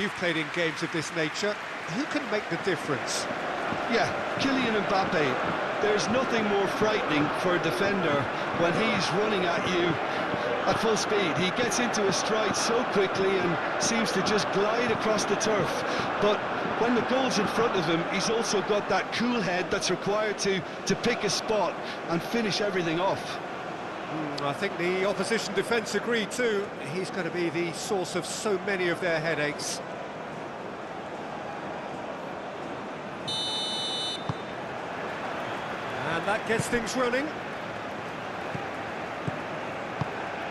You've played in games of this nature. Who can make the difference? Yeah, Kylian Mbappe. There's nothing more frightening for a defender when he's running at you at full speed. He gets into a stride so quickly and seems to just glide across the turf. But when the goal's in front of him, he's also got that cool head that's required to pick a spot and finish everything off. I think the opposition defence agree too. He's going to be the source of so many of their headaches. And that gets things running.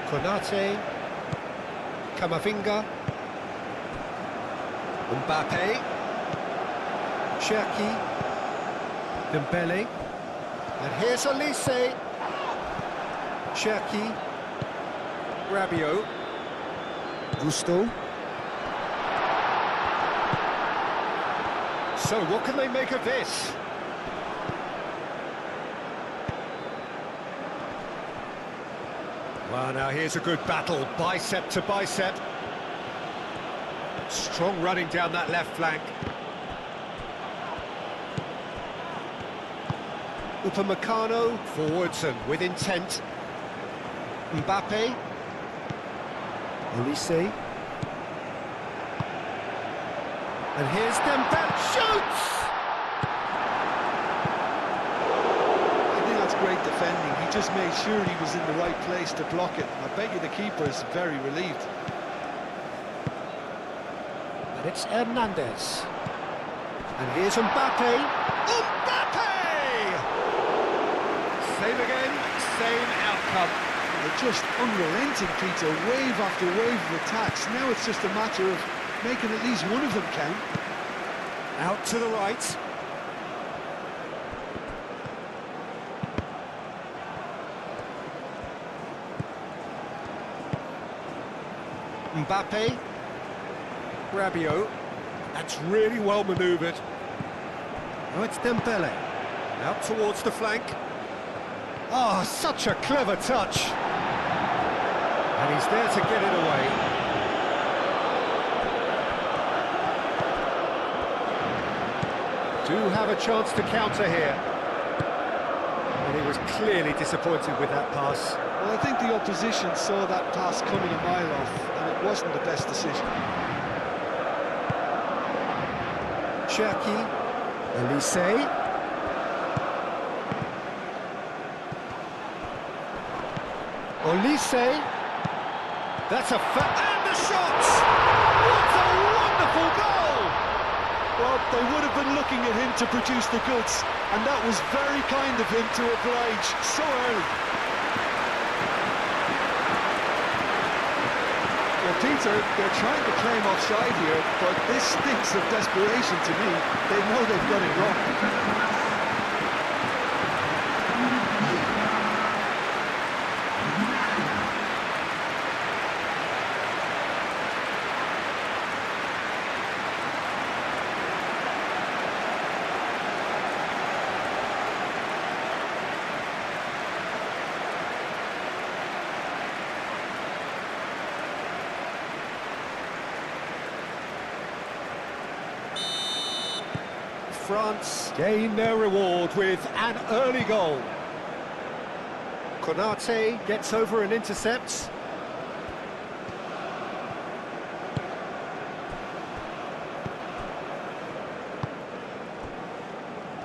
Konate, Camavinga, Mbappe, Cherki, Dembele, and here's Olise, Cherki, Rabiot, Gusto. So what can they make of this? Well, now here's a good battle, bicep to bicep. Strong running down that left flank. Upamecano, forwards and with intent. Mbappe. Olise. And here's Dembele, shoots! Great defending. He just made sure he was in the right place to block it. I bet you the keeper is very relieved. And it's Hernandez. And here's Mbappe. Mbappe! Same again, same outcome. They're just unrelenting, Peter. Wave after wave of attacks. Now it's just a matter of making at least one of them count. Out to the right. Mbappe, Rabiot, that's really well manoeuvred. Now it's Dembele, out towards the flank. Oh, such a clever touch. And he's there to get it away. Do have a chance to counter here. And he was clearly disappointed with that pass. Well, I think the opposition saw that pass coming a mile off, and it wasn't the best decision. Cherki, Olise. Olise. That's a and the shot! What a wonderful goal! Well, they would have been looking at him to produce the goods, and that was very kind of him to oblige so early. Peter, they're trying to claim offside here, but this stinks of desperation to me. They know they've got it wrong. France gain their reward with an early goal. Konate gets over and intercepts.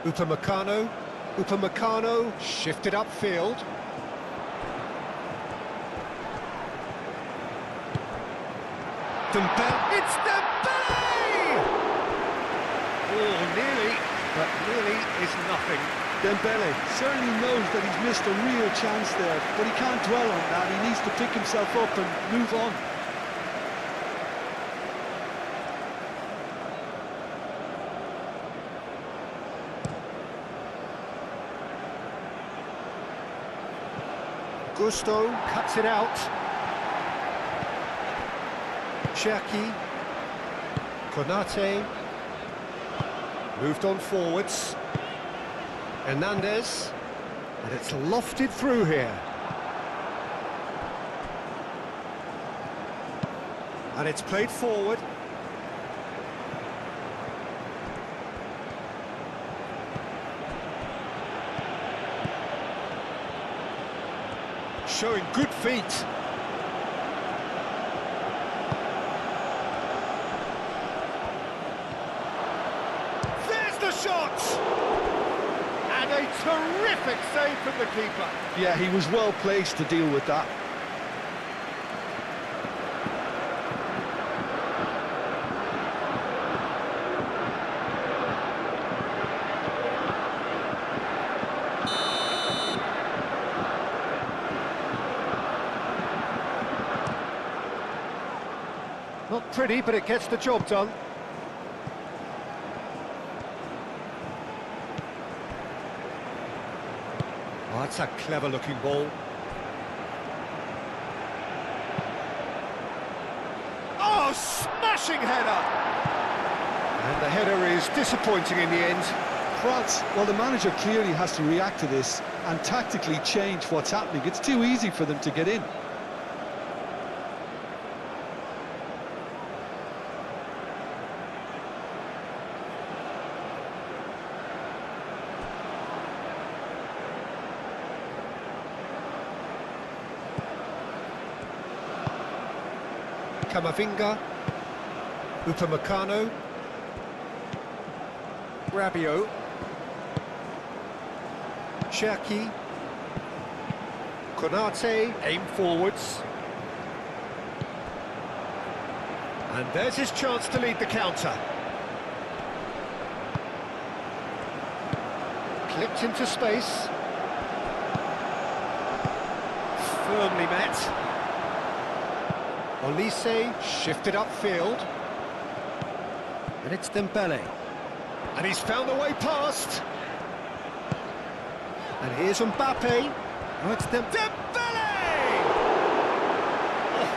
Upamecano shifted upfield. Dembele, it's Dembele! Oh, nearly, but nearly is nothing. Dembele certainly knows that he's missed a real chance there, but he can't dwell on that. He needs to pick himself up and move on. Gusto cuts it out. Cherki, Konate. Moved on forwards. Hernandez. And it's lofted through here. And it's played forward. showing good feet. There's the shot! And a terrific save from the keeper. Yeah, he was well placed to deal with that. Not pretty, but it gets the job done. Oh, that's a clever-looking ball. Oh, smashing header! And the header is disappointing in the end. France, well, the manager clearly has to react to this and tactically change what's happening. It's too easy for them to get in. Camavinga, Upamecano, Rabiot, Cherki, Konate, aim forwards. And there's his chance to lead the counter. Clipped into space. Firmly met. Olise shifted upfield. And it's Dembele. And he's found a way past. And here's Mbappe. Oh, it's Dembele! Oh,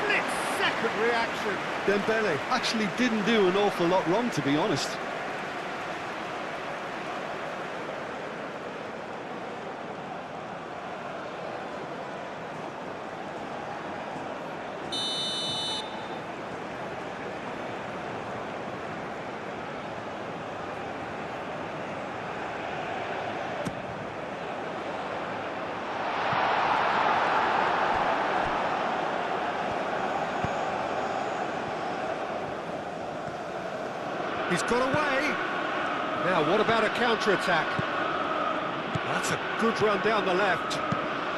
split-second reaction. Dembele actually didn't do an awful lot wrong, to be honest. He's got away. Now, what about a counter-attack? That's a good run down the left.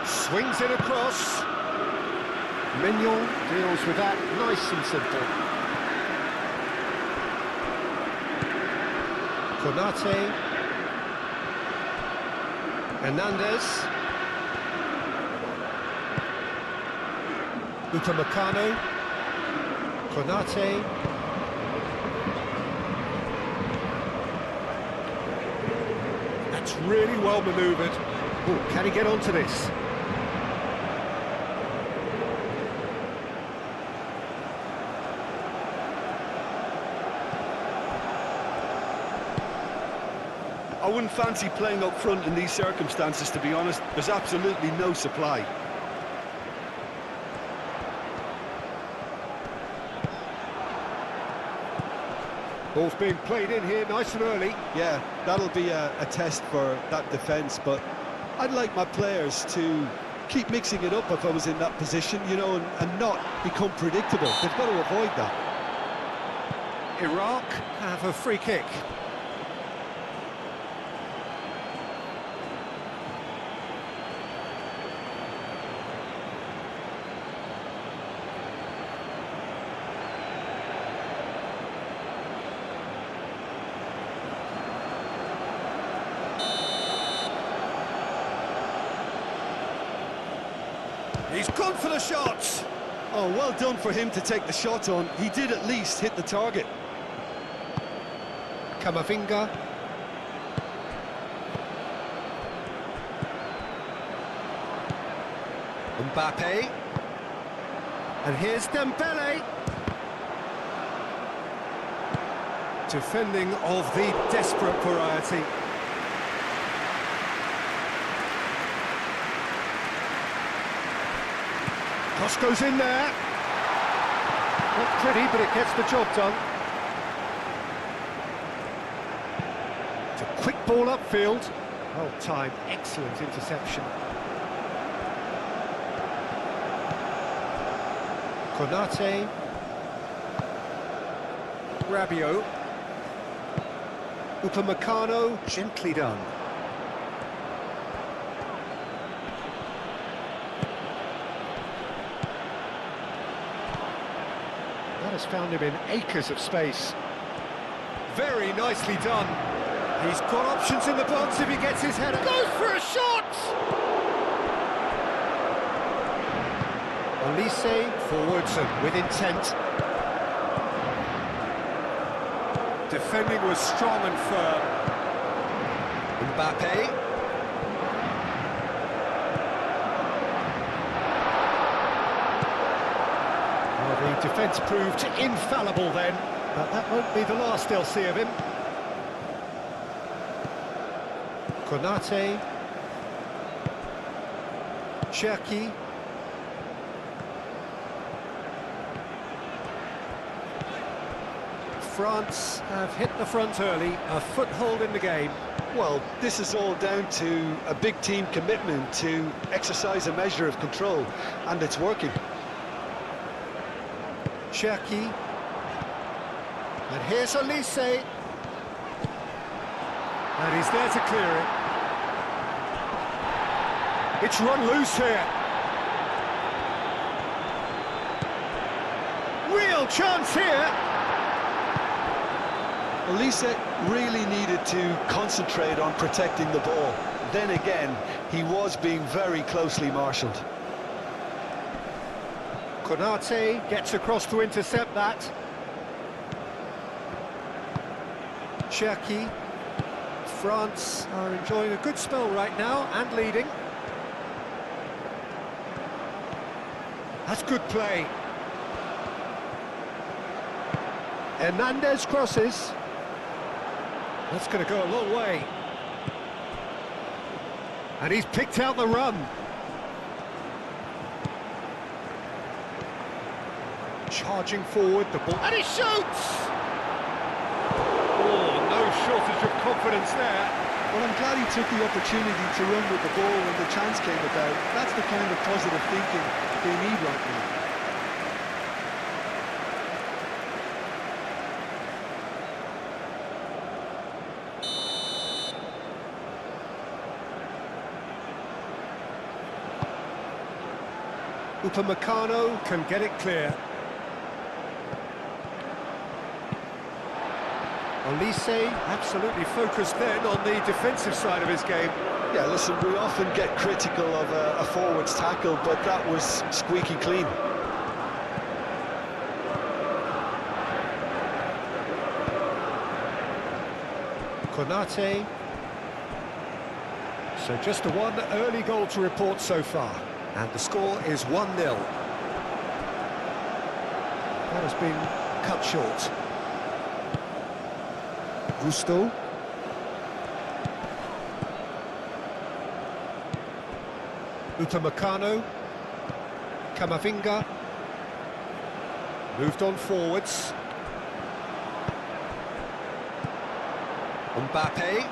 Swings it across. Mignon deals with that nice and simple. Konate. Hernandez. Upamecano. Konate. That's really well manoeuvred. Oh, can he get onto this? I wouldn't fancy playing up front in these circumstances, to be honest. There's absolutely no supply. Ball's being played in here nice and early. Yeah, that'll be a test for that defence, but I'd like my players to keep mixing it up if I was in that position, you know, and not become predictable. They've got to avoid that. Iraq have a free kick. He's gone for the shots. Oh, well done for him to take the shot on. He did at least hit the target. Camavinga. Mbappe. And here's Dembele. Defending of the desperate variety. Cross goes in there. Not pretty, but it gets the job done. It's a quick ball upfield. Well timed, excellent interception. Konate. Rabiot. Upamecano, gently done. That has found him in acres of space. Very nicely done. He's got options in the box if he gets his header. Goes for a shot! Olise forwards and with intent. Defending was strong and firm. Mbappe. Well, the defence proved infallible then, but that won't be the last they'll see of him. Konate. Cherki. France have hit the front early, a foothold in the game. Well, this is all down to a big team commitment to exercise a measure of control, and it's working. Cherki. And here's Olise. And he's there to clear it. It's run loose here. Real chance here. Olise really needed to concentrate on protecting the ball. Then again, he was being very closely marshalled. Konate gets across to intercept that. Cherki. France are enjoying a good spell right now and leading. That's good play. Hernandez crosses. That's going to go a long way. And he's picked out the run. Charging forward, the ball. And he shoots! Oh, no shortage of confidence there. Well, I'm glad he took the opportunity to run with the ball when the chance came about. That's the kind of positive thinking they need right now. Upamecano can get it clear. Olise absolutely focused then on the defensive side of his game. Yeah, listen, we often get critical of a forward's tackle, but that was squeaky clean. Konate. So just the one early goal to report so far. And the score is 1-0. That has been cut short. Gusto. Upamecano. Camavinga. Moved on forwards. Mbappe.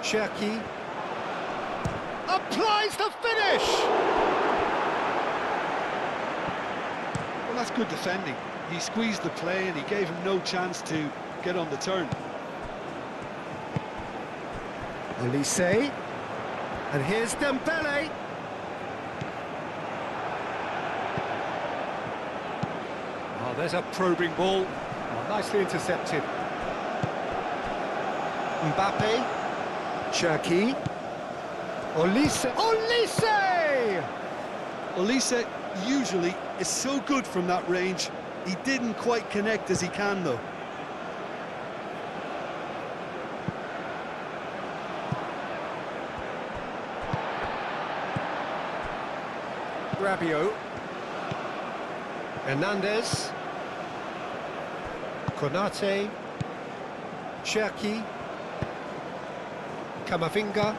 Cherki. Applies the finish! Well, that's good defending. He squeezed the play and he gave him no chance to get on the turn. Olise. And here's Dembele. Oh, there's a probing ball. Oh, nicely intercepted. Mbappe. Cherki. Olise. Olise! Olise usually is so good from that range. He didn't quite connect as he can, though. Rabiot. Hernandez. Konate. Cherki. Camavinga.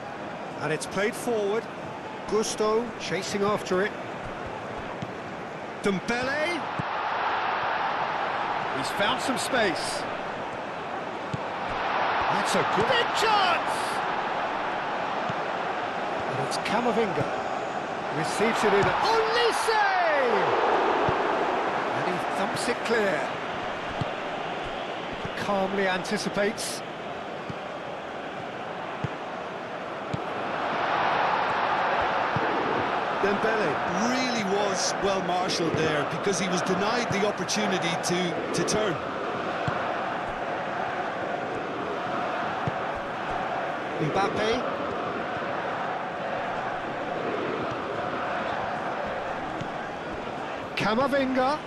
And it's played forward. Gusto chasing after it. Dembele. He's found some space. That's a good big chance. And it's Camavinga. Receives it in. Olise! keeps it clear. Calmly anticipates. Dembele really was well marshalled there because he was denied the opportunity to turn. Mbappe. Camavinga.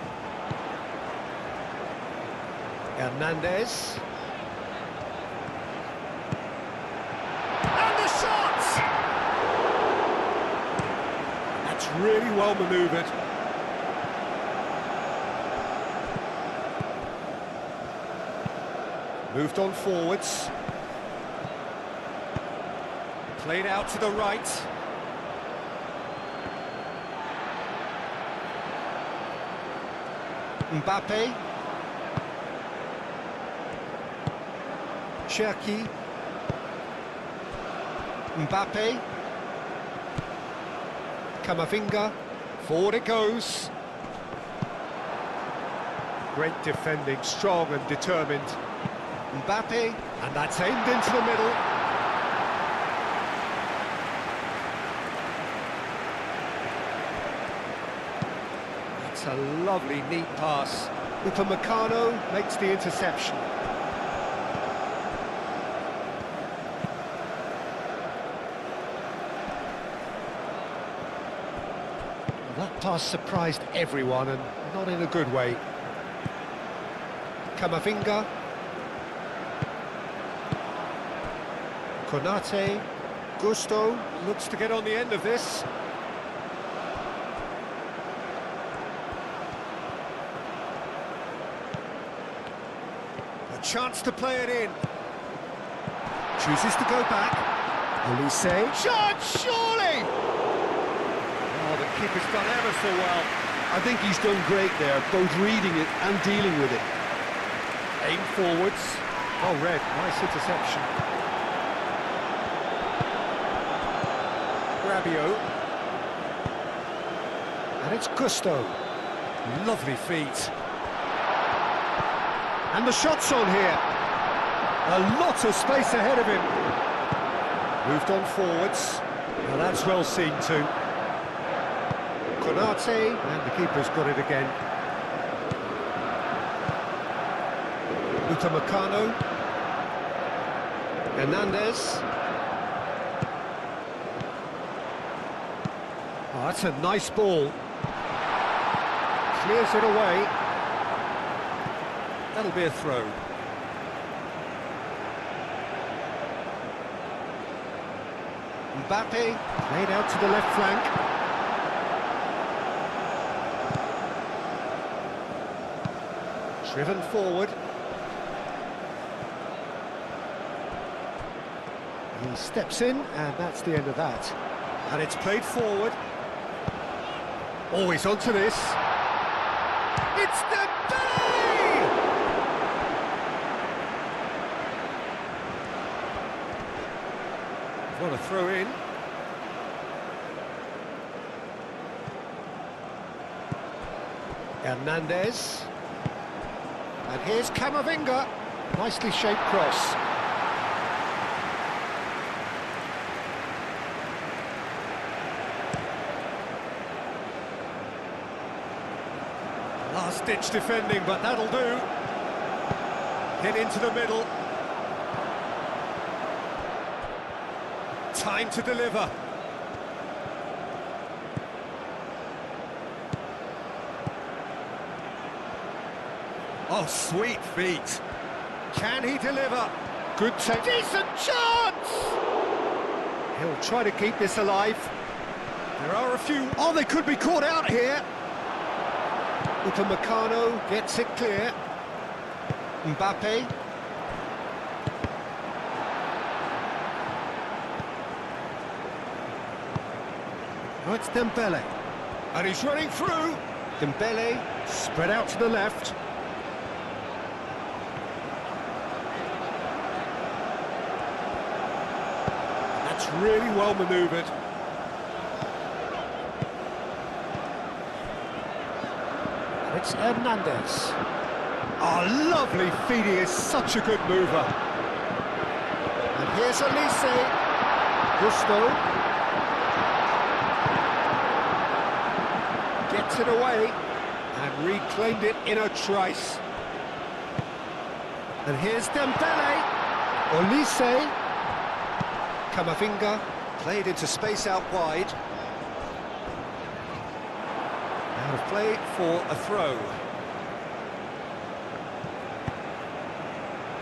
Hernandez. And the shot! That's really well manoeuvred. Moved on forwards. Played out to the right. Mbappe. Cherki. Mbappe. Camavinga. Forward it goes. Great defending, strong and determined. Mbappe. And that's aimed into the middle. It's a lovely, neat pass. Upamecano makes the interception. That pass surprised everyone, and not in a good way. Camavinga. Konate. Gusto looks to get on the end of this. A chance to play it in. Chooses to go back. Olise. Shot, surely! Oh, the keeper's done ever so well. I think he's done great there, both reading it and dealing with it. Aim forwards. Well read, nice interception. Rabiot. And it's Gusto. Lovely feet. And the shot's on here. A lot of space ahead of him. Moved on forwards. Now that's well seen too. Konate, and the keeper's got it again. Upamecano. Hernandez. Oh, that's a nice ball. Clears it away. That'll be a throw. Mbappe, played out to the left flank. Driven forward. He steps in, and that's the end of that. And it's played forward. Always onto this. It's Dembele! What a throw in. Hernandez. And here's Camavinga. Nicely shaped cross. Last-ditch defending, but that'll do. Hit into the middle. Time to deliver. Oh, sweet feet. Can he deliver? Good take. Decent chance! He'll try to keep this alive. There are a few. Oh, they could be caught out here. Upamecano gets it clear. Mbappe. Oh, it's Dembele. And he's running through. Dembele spread out to the left. That's really well manoeuvred. It's It's Hernandez. Oh, lovely feed, he is such a good mover. And here's Elise. Gusto. Gets it away and reclaimed it in a trice. And here's Dembele. Olise. Camavinga. Played into space out wide. Out of play for a throw.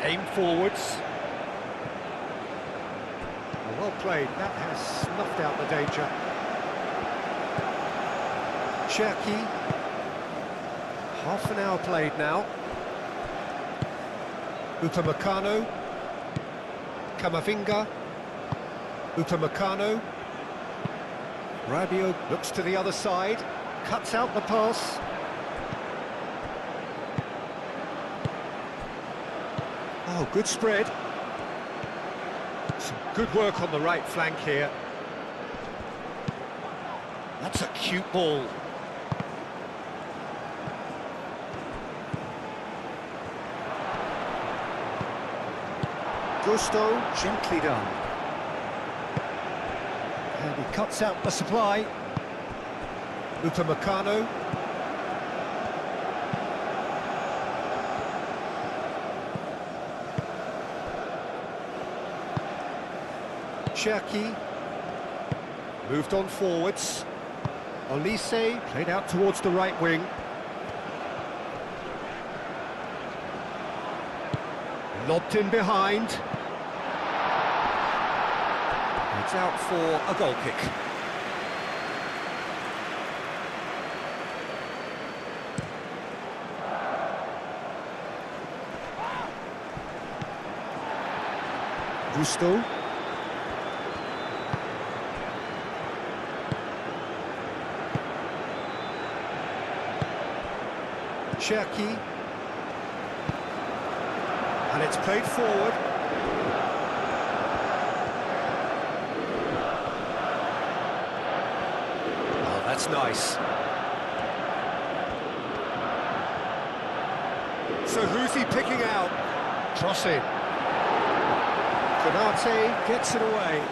Aim forwards. Well played, that has snuffed out the danger. Cherki. Half an hour played now. Upamecano. Camavinga. Upamecano. Rabiot looks to the other side, cuts out the pass. Oh, good spread. Some good work on the right flank here. That's a cute ball. Gusto, gently done. And he cuts out the supply. Upamecano. Cherki. Moved on forwards. Olise played out towards the right wing. Lobbed in behind. It's out for a goal kick. Gusto. Cherki. And it's played forward. Oh, that's nice. So who's he picking out? Cross in. Konate gets it away.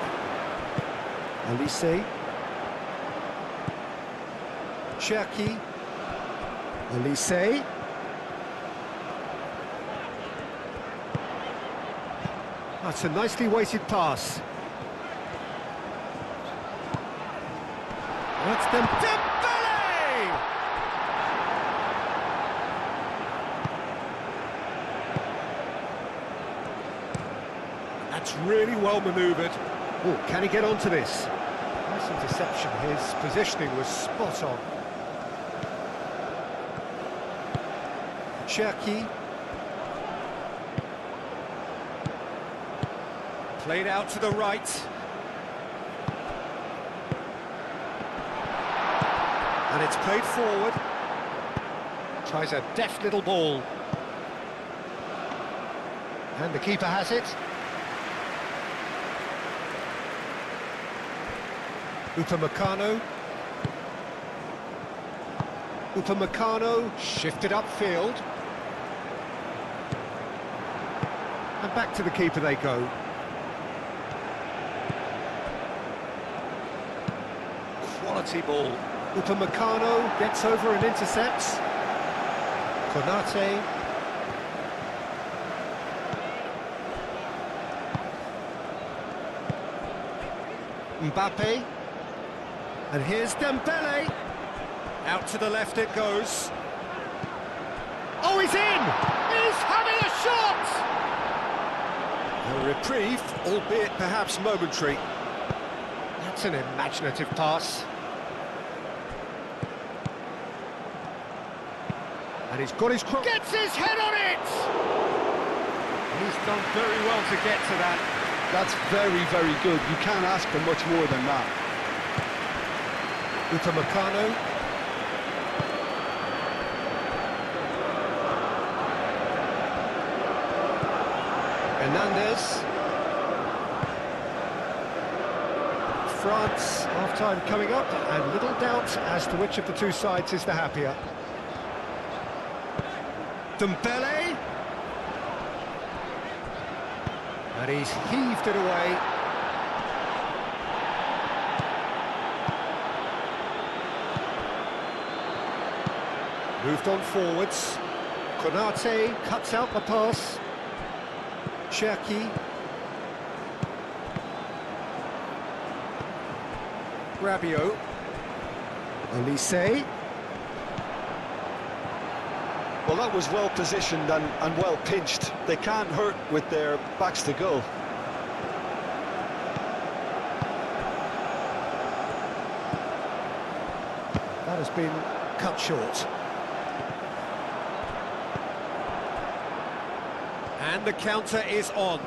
Olise. Cherki. Olise. That's a nicely weighted pass. That's Dembele! That's really well manoeuvred. Oh, can he get onto this? Nice interception. His positioning was spot on. Cherki. Played out to the right. And it's played forward. Tries a deft little ball. And the keeper has it. Upamecano. Upamecano shifted upfield. And back to the keeper they go. Quality ball. Upamecano gets over and intercepts. Konate. Mbappe. And here's Dembele. Out to the left it goes. Oh, he's in! He's having a shot! A reprieve, albeit perhaps momentary. That's an imaginative pass. And he's got his cross. Gets his head on it! He's done very well to get to that. That's very, very good. You can't ask for much more than that. Upamecano. Hernandez. France, half-time coming up, and little doubt as to which of the two sides is the happier. Dembele. And he's heaved it away. Moved on forwards. Konate cuts out the pass. Cherki. Rabiot. Olise. Well, that was well positioned and well pinched. They can't hurt with their backs to goal. That has been cut short. And the counter is on.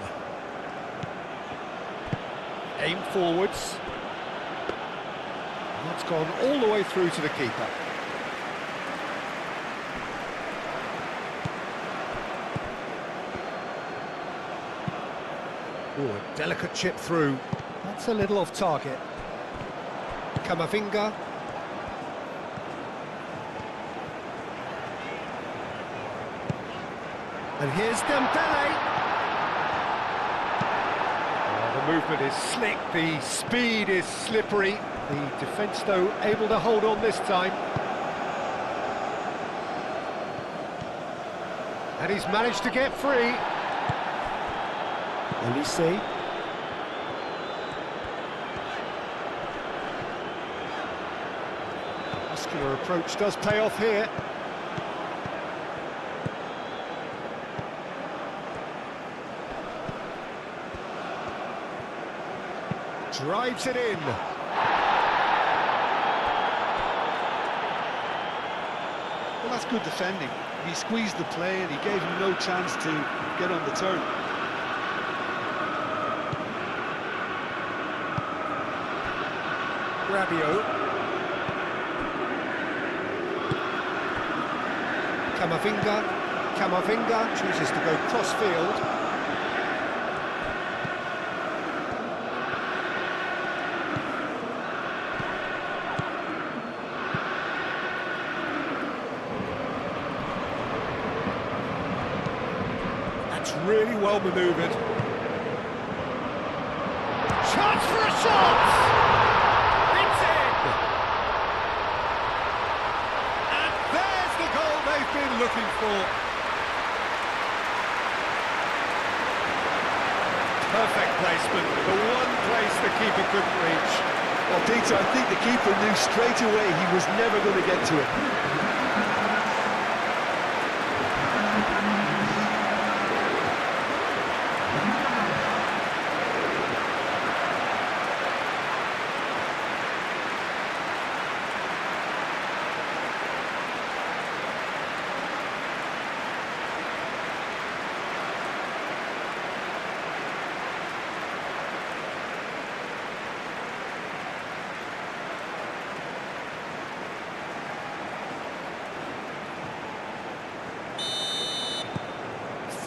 Aim forwards. That's gone all the way through to the keeper. Oh, a delicate chip through. That's a little off target. Camavinga. And here's Dembele. Oh, the movement is slick, the speed is slippery. The defence, though, able to hold on this time. And he's managed to get free. Olise. Muscular approach does pay off here. Drives it in. Well, that's good defending. He squeezed the play and he gave him no chance to get on the turn. Rabiot. Camavinga chooses to go cross-field. That's really well manoeuvred. Chance for a shot! Been looking for. Perfect placement, the one place the keeper couldn't reach. Well, Peter, I think the keeper knew straight away he was never going to get to it.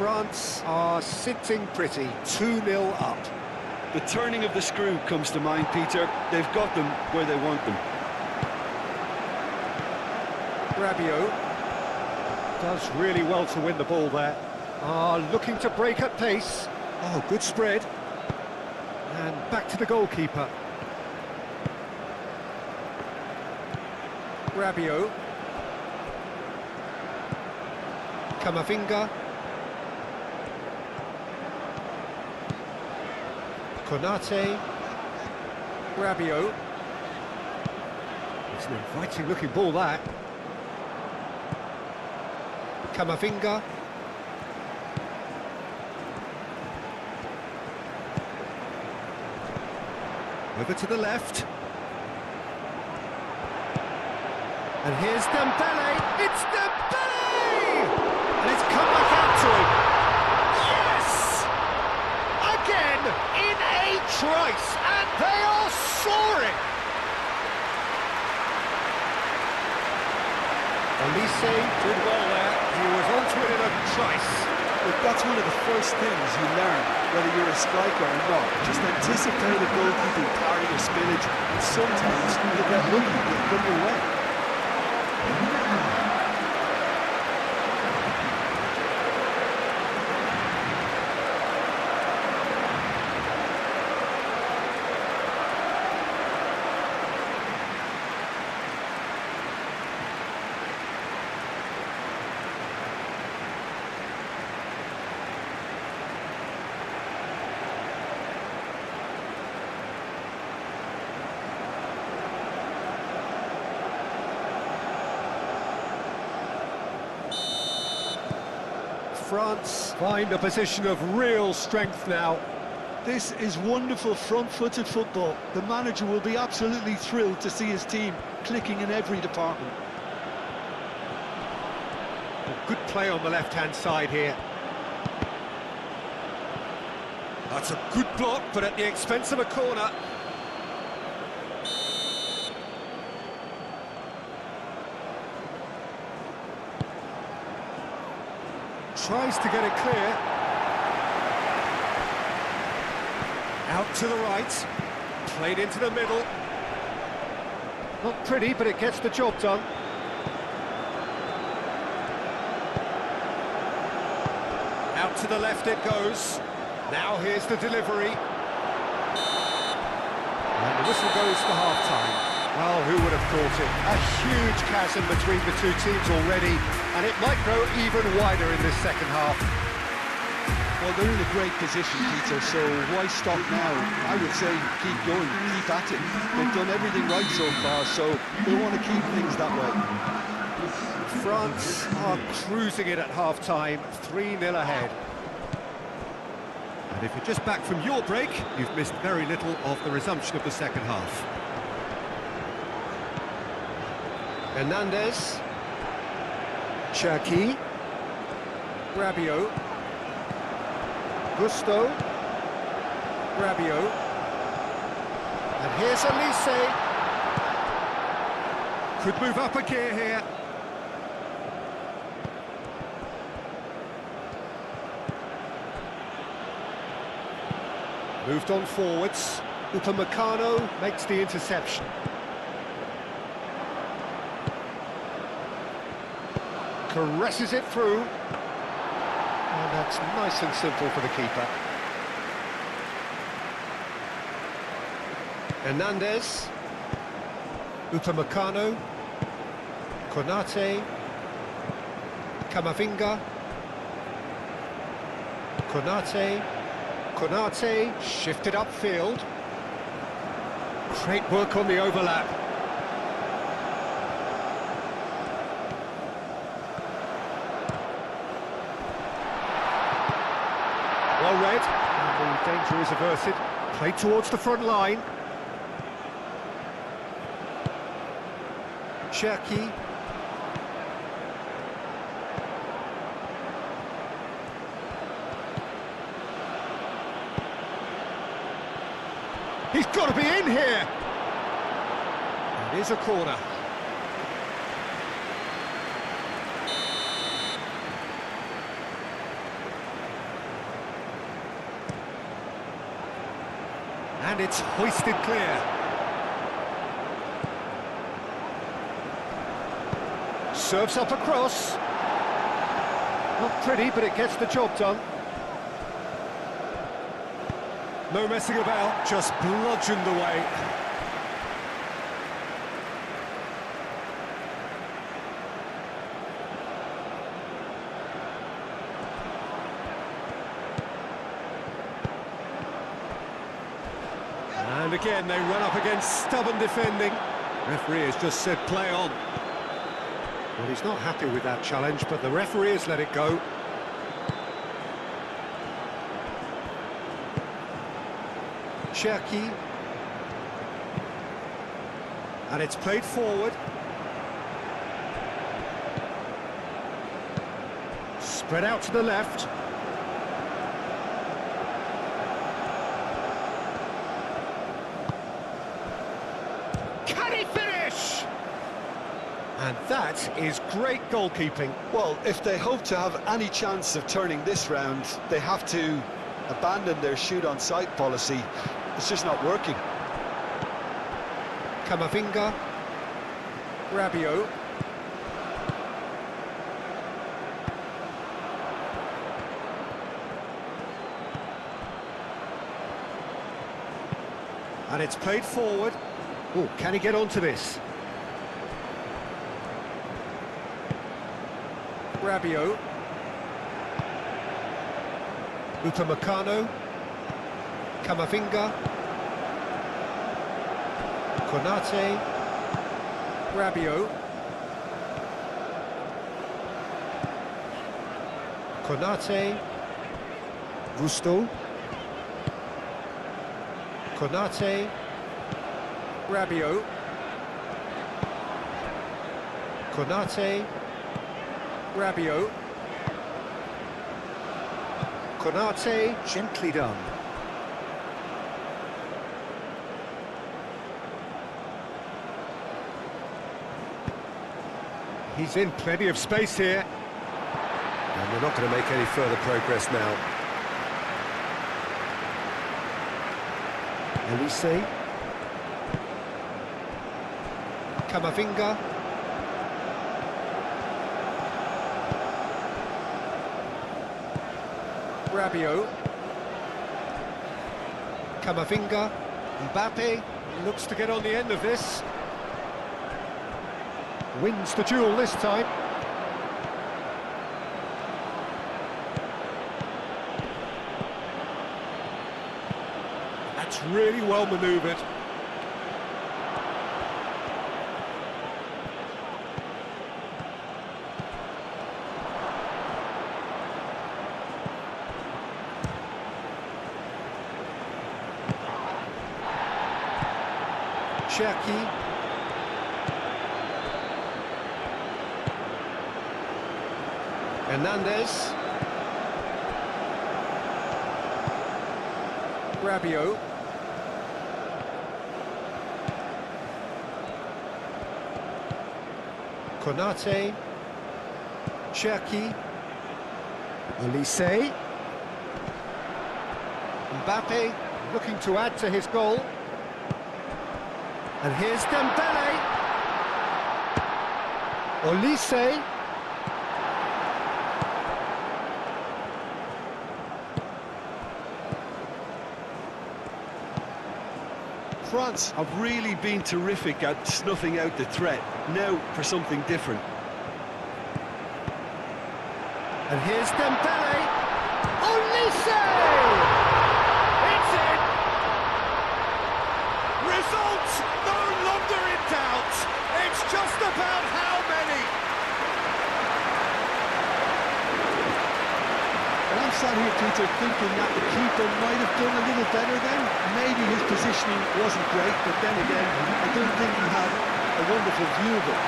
France are sitting pretty, 2-0 up. The turning of the screw comes to mind, Peter. They've got them where they want them. Rabiot does really well to win the ball there. Looking to break at pace. Oh, good spread. And back to the goalkeeper. Rabiot. Camavinga. Konate. Rabiot. It's an inviting looking ball, that. Camavinga. Over to the left. And here's Dembele. It's Dembele! And it's come back out to him. Yes! Again, in a trice, and they are soaring! Olise did well there. He was onto it in a trice. But that's one of the first things you learn, whether you're a striker or not. Just anticipate a goalkeeping parry or spillage, and sometimes you get lucky, you'll come your way. France find a position of real strength now. This is wonderful front-footed football. The manager will be absolutely thrilled to see his team clicking in every department. Good play on the left-hand side here. That's a good block, but at the expense of a corner. Tries to get it clear. Out to the right. Played into the middle. Not pretty, but it gets the job done. Out to the left it goes. Now here's the delivery. And the whistle goes for half-time. Well, who would have thought it? A huge chasm between the two teams already, and it might grow even wider in this second half. Well, they're in a great position, Peter, so why stop now? I would say keep going, keep at it. They've done everything right so far, so they want to keep things that way. France are cruising it at half-time, 3-0 ahead. And if you're just back from your break, you've missed very little of the resumption of the second half. Hernandez, Cherki, Rabiot, Gusto, Rabiot, and here's Elise. Could move up a gear here. Moved on forwards. Upamecano makes the interception. Caresses it through. And that's nice and simple for the keeper. Hernandez. Upamecano. Konate. Camavinga. Konate shifted upfield. Great work on the overlap. Well read, and the danger is averted. Played towards the front line. Cherki. He's got to be in here! It is a corner. And it's hoisted clear. Serves up across. Not pretty, but it gets the job done. No messing about, just bludgeoned away. And again, they run up against stubborn defending. Referee has just said play on. Well, he's not happy with that challenge, but the referee has let it go. Cherki. And it's played forward. Spread out to the left. Can he finish? And that is great goalkeeping. Well, if they hope to have any chance of turning this round, they have to abandon their shoot-on-sight policy. It's just not working. Camavinga. Rabiot. And it's played forward. Oh, can he get onto this? Rabiot. Upamecano. Camavinga. Konate. Rabiot. Konate. Rusto. Konate. Rabiot. Konate. Rabiot. Konate, gently done. He's in plenty of space here. And we're not going to make any further progress now. Elise. Camavinga. Rabiot. Camavinga. Mbappe looks to get on the end of this. Wins the duel this time. That's really well manoeuvred. Cherki. Hernandez. Rabiot. Konate. Cherki. Elise. Mbappe looking to add to his goal. And here's Dembele. Olise. France have really been terrific at snuffing out the threat. Now for something different. And here's Dembele. Olise! It's in! Results no longer in doubt. It's just about how many. And I'm sat here, Peter, thinking that the keeper might have done a little better then. Maybe his positioning wasn't great, but then again, I don't think he had a wonderful view of it.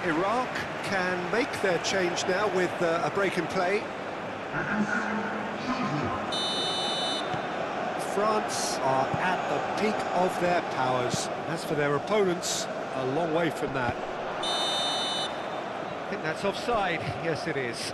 Iraq can make their change now with a break in play. France are at the peak of their powers. As for their opponents, a long way from that. I think that's offside. Yes, it is.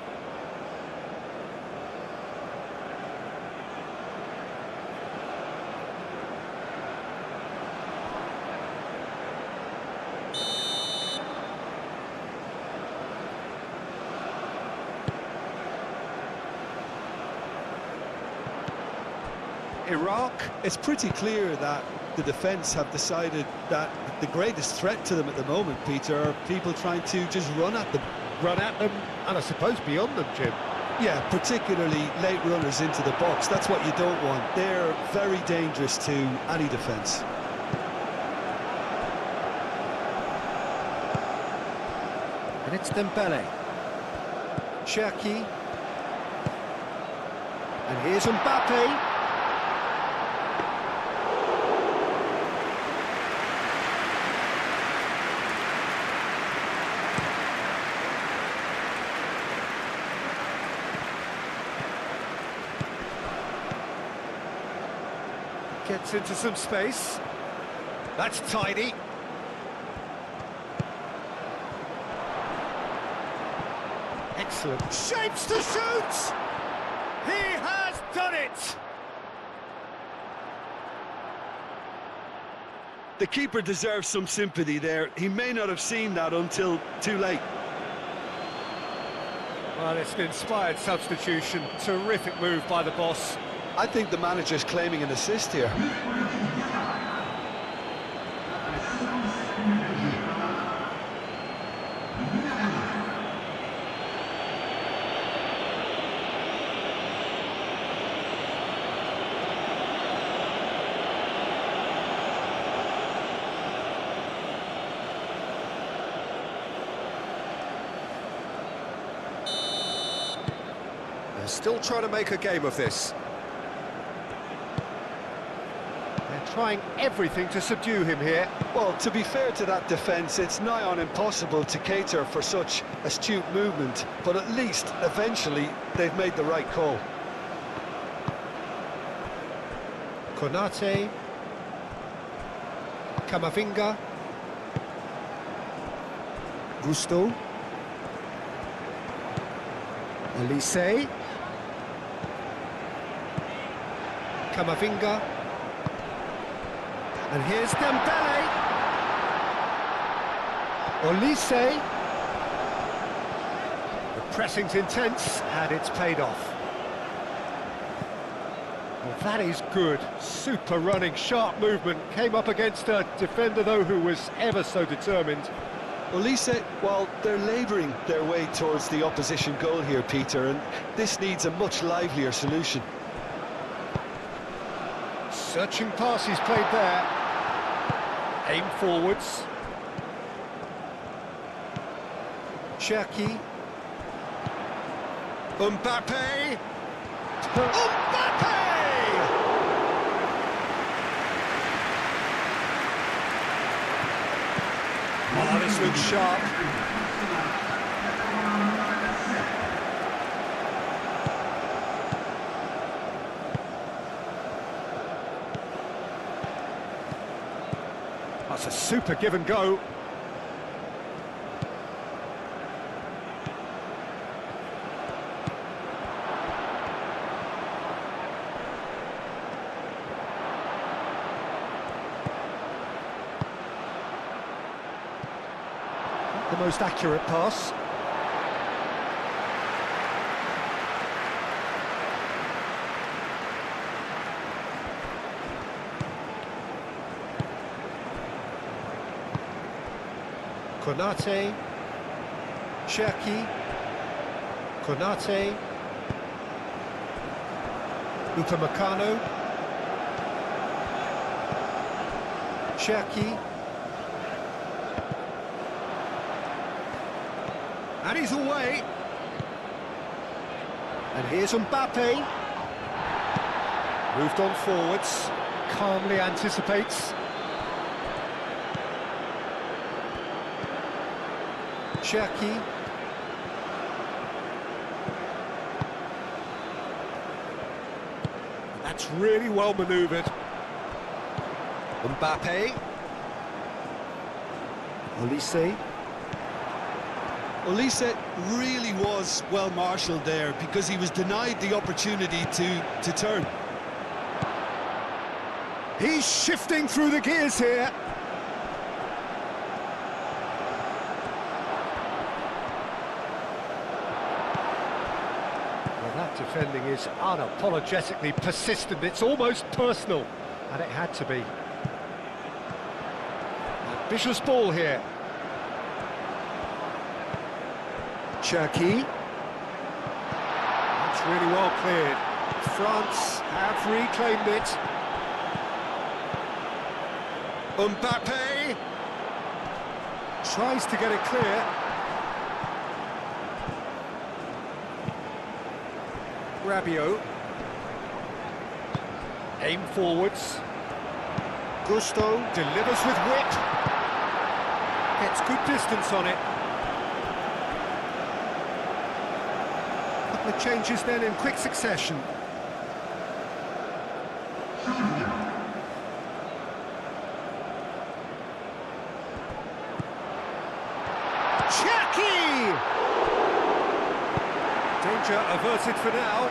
Iraq. It's pretty clear that the defence have decided that the greatest threat to them at the moment, Peter, are people trying to just run at them. Run at them, and I suppose beyond them, Jim. Yeah, particularly late runners into the box. That's what you don't want. They're very dangerous to any defence. And it's Dembele. Cherki. And here's Mbappe. Gets into some space. That's tidy. Excellent. Shapes to shoot! He has done it! The keeper deserves some sympathy there. He may not have seen that until too late. Well, it's an inspired substitution. Terrific move by the boss. I think the manager's claiming an assist here. still trying to make a game of this. They're trying everything to subdue him here. Well, to be fair to that defence, it's nigh on impossible to cater for such astute movement, but at least, eventually, they've made the right call. Konate. Camavinga. Gusto. Elise. Camavinga. And here's Dembele. Elise. The pressing's intense and it's paid off. Well, that is good. Super running, sharp movement. Came up against a defender, though, who was ever so determined. Elise, well, they're labouring their way towards the opposition goal here, Peter, and this needs a much livelier solution. Searching pass he's played there. Aim forwards. Cherki. Mbappe. Mbappe! Oh, this looks sharp. That's a super give and go. The most accurate pass. Konate. Cherki. Konate. Upamecano. Cherki. And he's away. And here's Mbappe. Moved on forwards. Calmly anticipates. Cherki. That's really well manoeuvred. Mbappe. Olise. Elise really was well marshalled there because he was denied the opportunity to turn. He's shifting through the gears here. Well, that defending is unapologetically persistent. It's almost personal, and it had to be. Ambitious ball here. Cherki. That's really well cleared. France have reclaimed it. Mbappe tries to get it clear. Rabiot. Aim forwards. Gusto delivers with wit. Gets good distance on it. Couple of changes then in quick succession. Cherki! Danger averted for now.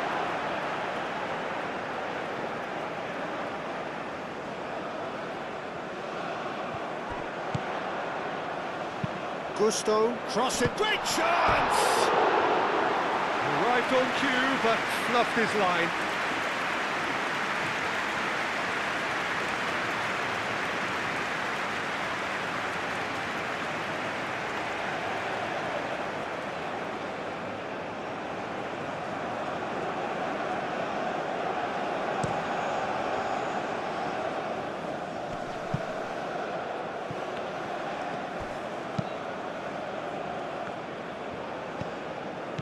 Gusto, cross it, great chance! Arrived on cue, but fluffed his line.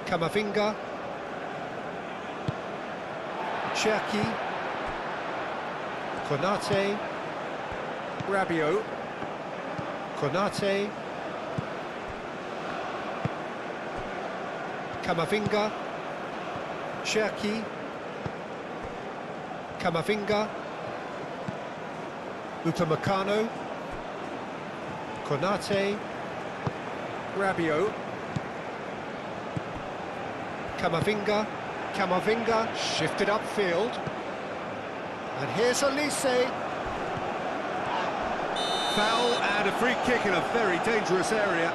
Camavinga. Cherki, Konate, Rabiot, Konate, Camavinga, Cherki, Camavinga, Upamecano, Konate, Rabiot, Camavinga shifted upfield, and here's Elise. Foul and a free kick in a very dangerous area.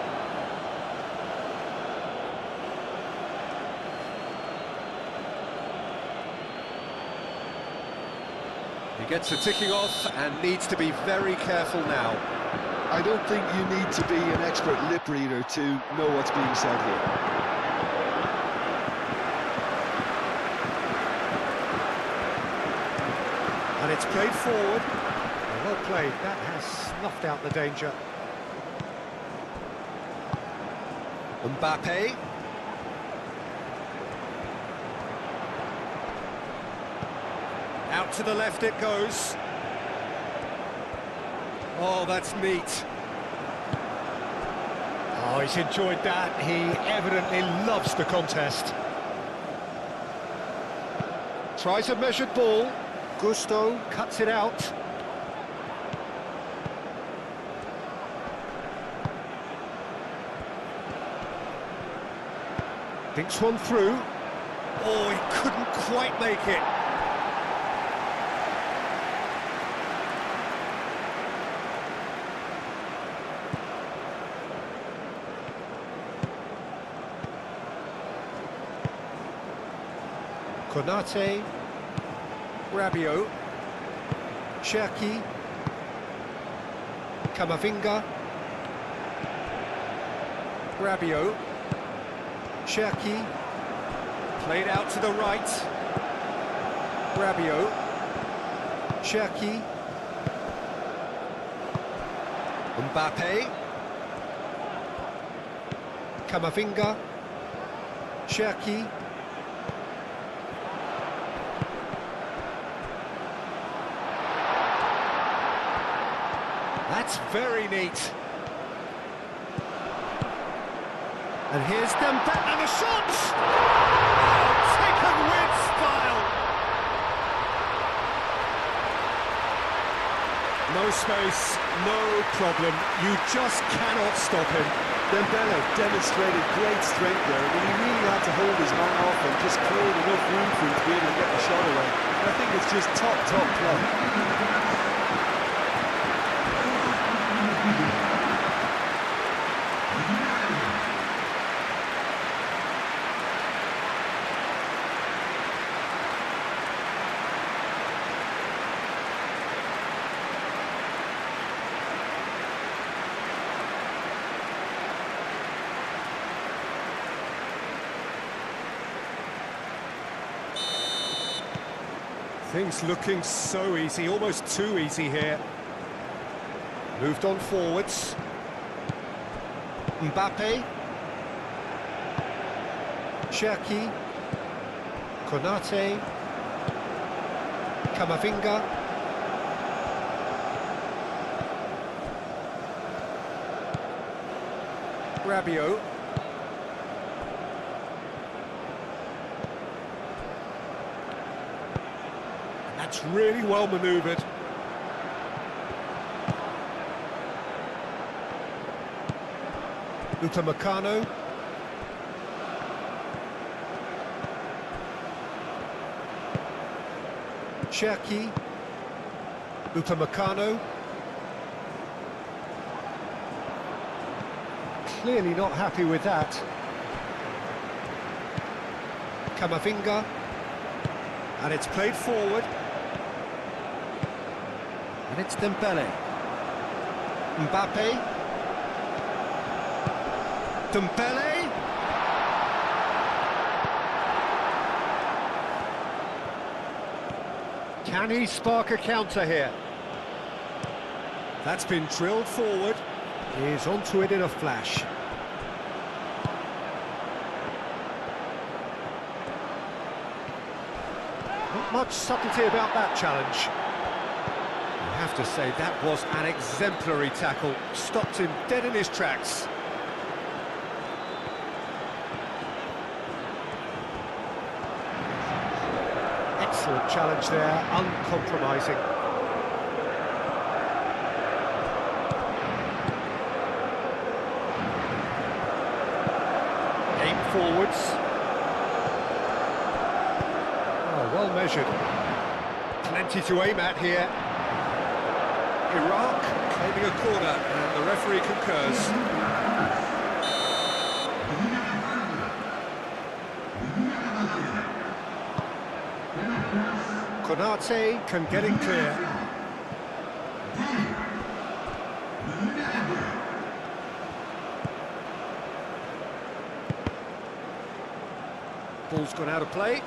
He gets a ticking off and needs to be very careful now. I don't think you need to be an expert lip reader to know what's being said here. And it's played forward. Well played, that has snuffed out the danger. Mbappe. Out to the left it goes. Oh, that's neat. Oh, he's enjoyed that. He evidently loves the contest. Tries a measured ball. Gusto cuts it out. Thinks one through. Oh, he couldn't quite make it. Konate, Rabiot, Cherki, Camavinga, Rabiot, Cherki, played out to the right, Rabiot, Cherki, Mbappe, Camavinga, Cherki, that's very neat. And here's Dembele, and a shot! Oh, taken with style! No space, no problem. You just cannot stop him. Dembele demonstrated great strength there. I mean, he really had to hold his man off and just cleared enough room for him to be able to get the shot away. And I think it's just top play. Things looking so easy, almost too easy here. Moved on forwards. Mbappe. Cherki. Konate. Camavinga. Rabiot. That's really well manoeuvred. Upamecano. Cherki. Upamecano. Clearly not happy with that. Camavinga. And it's played forward. And it's Dembele. Mbappe. Dembele. Can he spark a counter here? That's been drilled forward. He's onto it in a flash. Not much subtlety about that challenge. I have to say, that was an exemplary tackle. Stopped him dead in his tracks. Excellent challenge there, uncompromising. Aim forwards. Oh, well measured. Plenty to aim at here. Iraq claiming a corner, and the referee concurs. Konate can get in clear. Ball's gone out of play.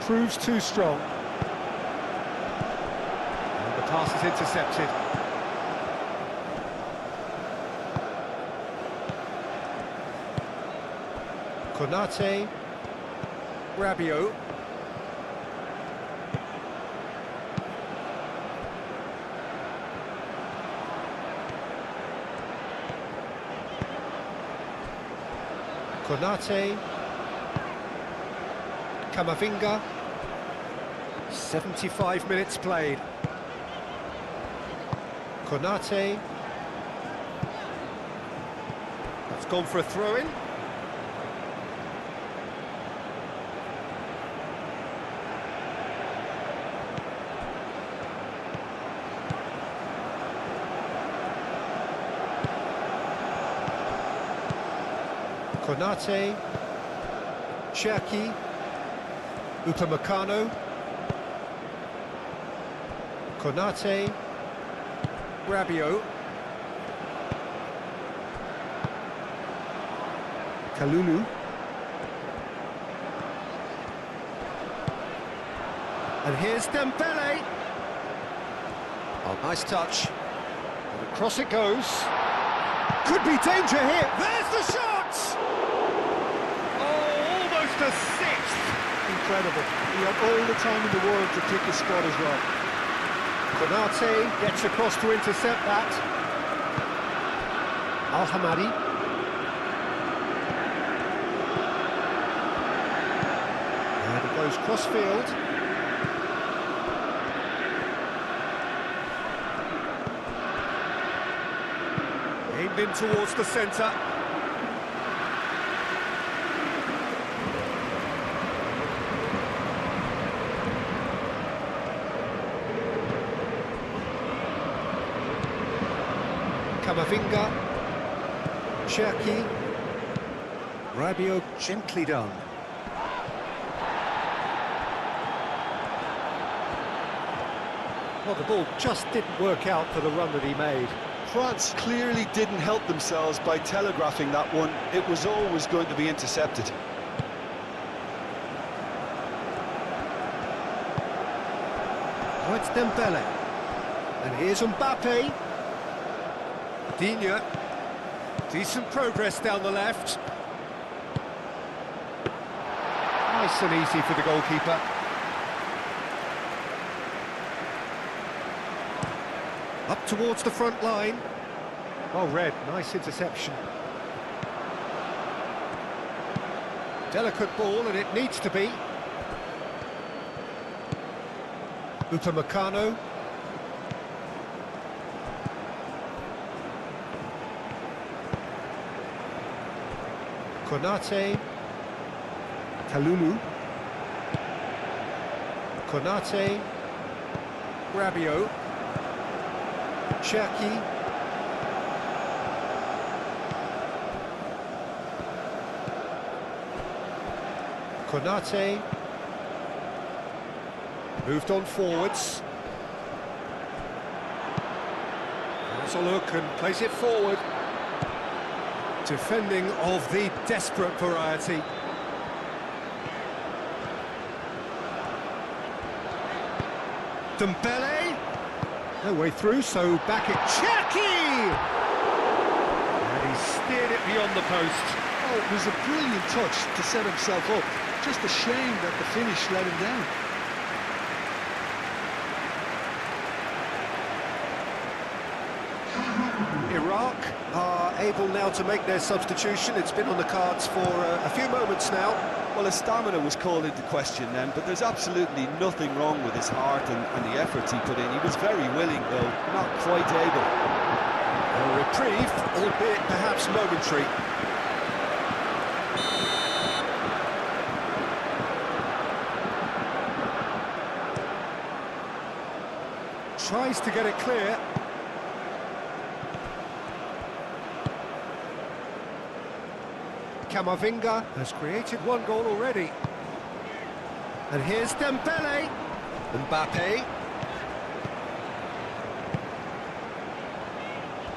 Proves too strong. And the pass is intercepted. Konate. Rabiot. Konate. Kamavinga. 75 minutes played. Konate. That's gone for a throw-in. Konate. Cherki. Upamecano. Konate. Rabiot. Kalulu. And here's Dembele. Oh, nice touch. And across it goes. Could be danger here. There's the shot! Oh, almost a sixth. Incredible. He had all the time in the world to pick his spot as well. Konate gets across to intercept that. Al-Hamadi. And it goes cross-field. Aimed in towards the centre. Kamavinga, Cherki, Rabiot gently done. Well, the ball just didn't work out for the run that he made. France clearly didn't help themselves by telegraphing that one. It was always going to be intercepted. Oh, it's Dembele. And here's Mbappe. Digne. Decent progress down the left. Nice and easy for the goalkeeper. Up towards the front line. Oh, Red, nice interception. Delicate ball, and it needs to be. Upamecano. Konate. Kalulu. Konate. Rabiot. Cherki. Konate. Moved on forwards. Has a look and plays it forward. Defending of the desperate variety. Dembele. No way through, so back at Cherki! And he steered it beyond the post. Oh, it was a brilliant touch to set himself up. Just a shame that the finish let him down. Iraq are able now to make their substitution. It's been on the cards for a few moments now. Well, his stamina was called into question then, but there's absolutely nothing wrong with his heart and the efforts he put in. He was very willing, though, not quite able. A reprieve, albeit perhaps momentary. Tries to get it clear. Camavinga has created one goal already. And here's Dembele. Mbappe.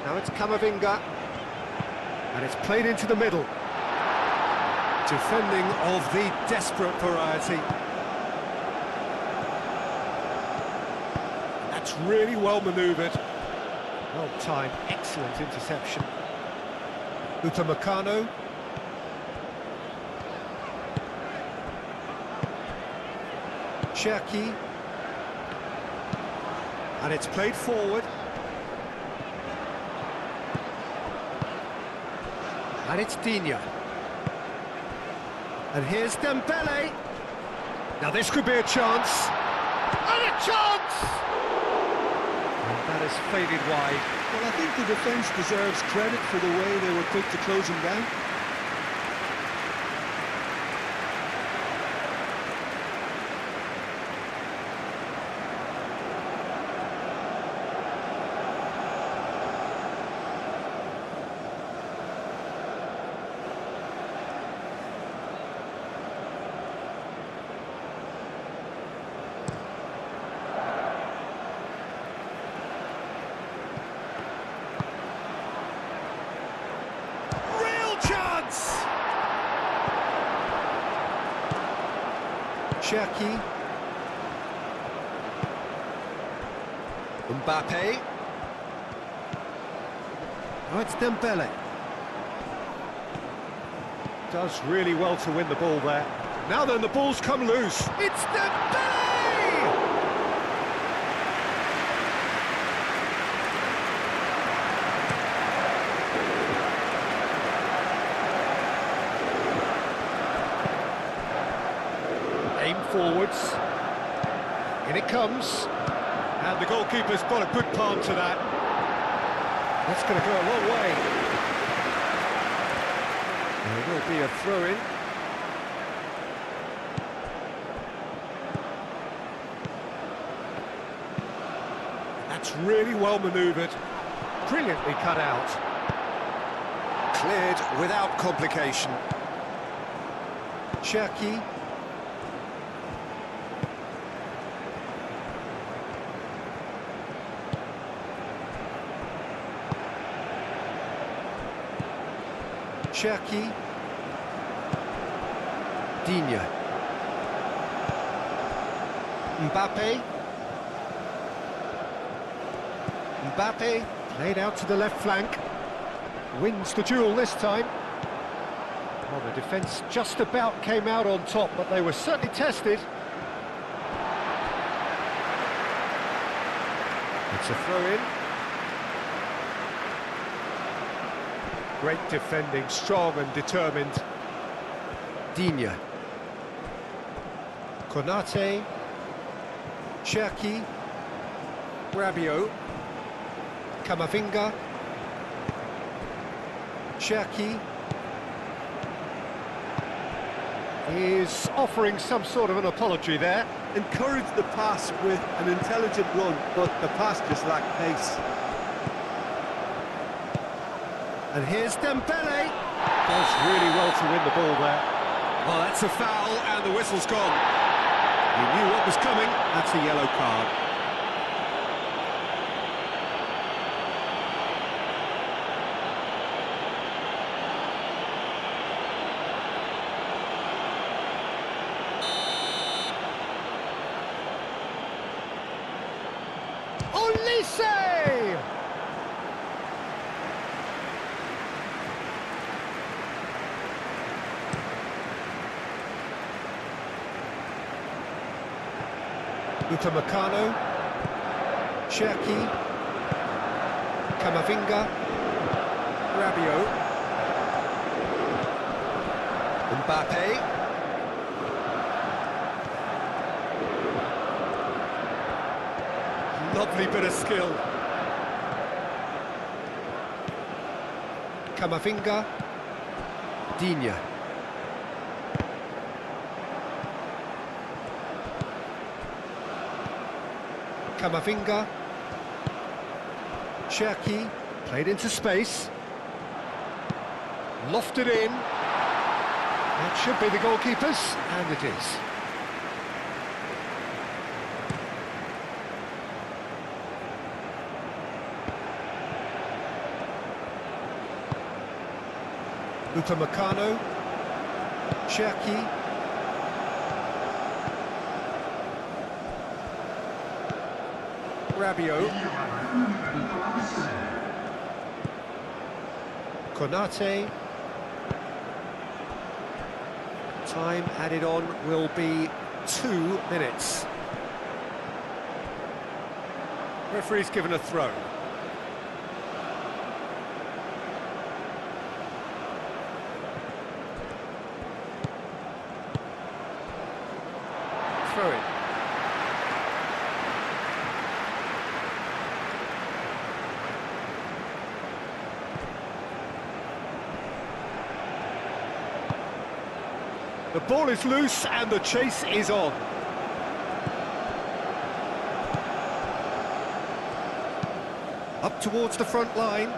Now it's Camavinga. And it's played into the middle. Defending of the desperate variety. That's really well manoeuvred. Well timed, excellent interception. Upamecano. Cherki. And it's played forward. And it's Digne. And here's Dembele. Now this could be a chance. And a chance! And that has faded wide. Well, I think the defence deserves credit for the way they were quick to close him down. Cherki. Mbappe. Oh, it's Dembele. Does really well to win the ball there. Now then, the ball's come loose. It's Dembele! Aim forwards. In it comes. And the goalkeeper's got a good palm to that. That's going to go a long way. There will be a throw-in. That's really well manoeuvred. Brilliantly cut out. Cleared without complication. Cherki. Cherki. Digne. Mbappe. Mbappe played out to the left flank. Wins the duel this time. Well, the defence just about came out on top, but they were certainly tested. It's a throw-in. Great defending, strong and determined. Digne. Konate. Cherki. Rabiot. Camavinga. Cherki. Is offering some sort of an apology there. Encouraged the pass with an intelligent run, but the pass just lacked pace. And here's Dembele. Does really well to win the ball there. Well, that's a foul, and the whistle's gone. He knew what was coming. That's a yellow card. Olise! Upamecano, Cherki, Camavinga, Rabiot, Mbappe, lovely bit of skill. Camavinga, Digne. Camavinga, Cherki, played into space, lofted in, that should be the goalkeeper's, and it is. Upamecano, Cherki, Rabiot, Konate. Time added on will be 2 minutes. Referee's given a throw. Throw in. The ball is loose and the chase is on. Up towards the front line.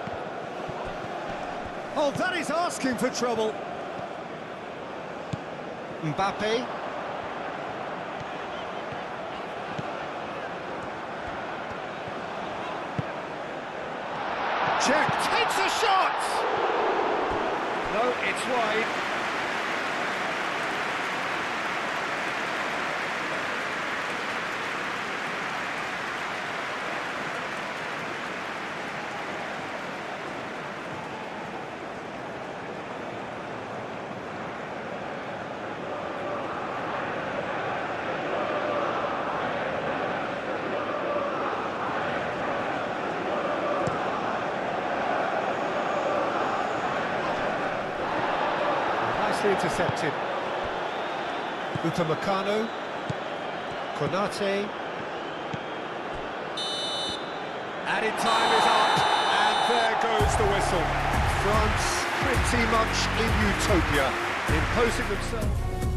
Oh, that is asking for trouble. Mbappe. Check, takes a shot! No, it's wide. Intercepted. Upamecano, Konate. Added time is up, and there goes the whistle. France pretty much in utopia, imposing themselves.